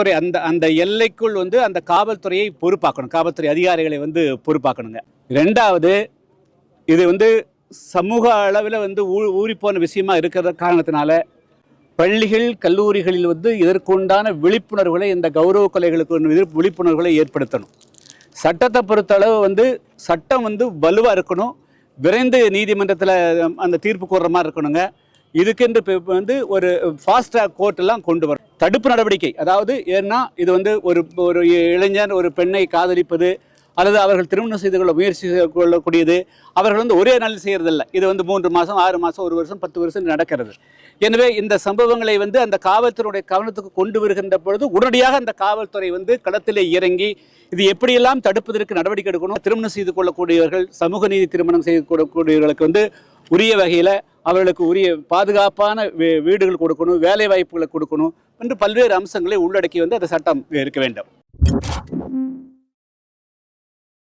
அந்த அந்த எல்லைக்குள் வந்து அந்த காவல்துறையை பொறுப்பாக்கணும், காவல்துறை அதிகாரிகளை வந்து பொறுப்பாக்கணுங்க. ரெண்டாவது, இது வந்து சமூக அளவில் வந்து ஊறிப்போன விஷயமா இருக்கிற காரணத்தினால பள்ளிகள் கல்லூரிகளில் வந்து இதற்குண்டான விழிப்புணர்வுகளை, இந்த கௌரவ கொலைகளுக்கு விழிப்புணர்வுகளை ஏற்படுத்தணும். சட்டத்தை பொறுத்தளவு வந்து சட்டம் வந்து வலுவாக இருக்கணும், விரைந்து நீதிமன்றத்தில் அந்த தீர்ப்பு கூறுற மாதிரி இருக்கணுங்க. இதுக்கென்று வந்து ஒரு ஃபாஸ்ட் ட்ராக் கோர்ட்டெல்லாம் கொண்டு வரும். தடுப்பு நடவடிக்கை, அதாவது ஏன்னா இது வந்து ஒரு இளைஞர் ஒரு பெண்ணை காதலிப்பது அல்லது அவர்கள் திருமணம் செய்து கொள்ள முயற்சி கொள்ளக்கூடியது, அவர்கள் வந்து ஒரே நாளில் செய்கிறதில்ல. இது வந்து 3 மாதம் 6 மாதம் 1 வருஷம் 10 வருஷம் நடக்கிறது. எனவே இந்த சம்பவங்களை வந்து அந்த காவல்துறையுடைய கவனத்துக்கு கொண்டு வருகின்ற பொழுது உடனடியாக அந்த காவல்துறை வந்து களத்திலே இறங்கி இது எப்படியெல்லாம் தடுப்பதற்கு நடவடிக்கை எடுக்கணும். திருமணம் செய்து கொள்ளக்கூடியவர்கள், சமூக நீதி திருமணம் செய்து கொள்ளக்கூடியவர்களுக்கு வந்து உரிய வகையில் அவர்களுக்கு உரிய பாதுகாப்பான வீடுகள் கொடுக்கணும், வேலை வாய்ப்புகளை கொடுக்கணும் என்று பல்வேறு அம்சங்களை உள்ளடக்கி வந்து அந்த சட்டம் இருக்க வேண்டும்.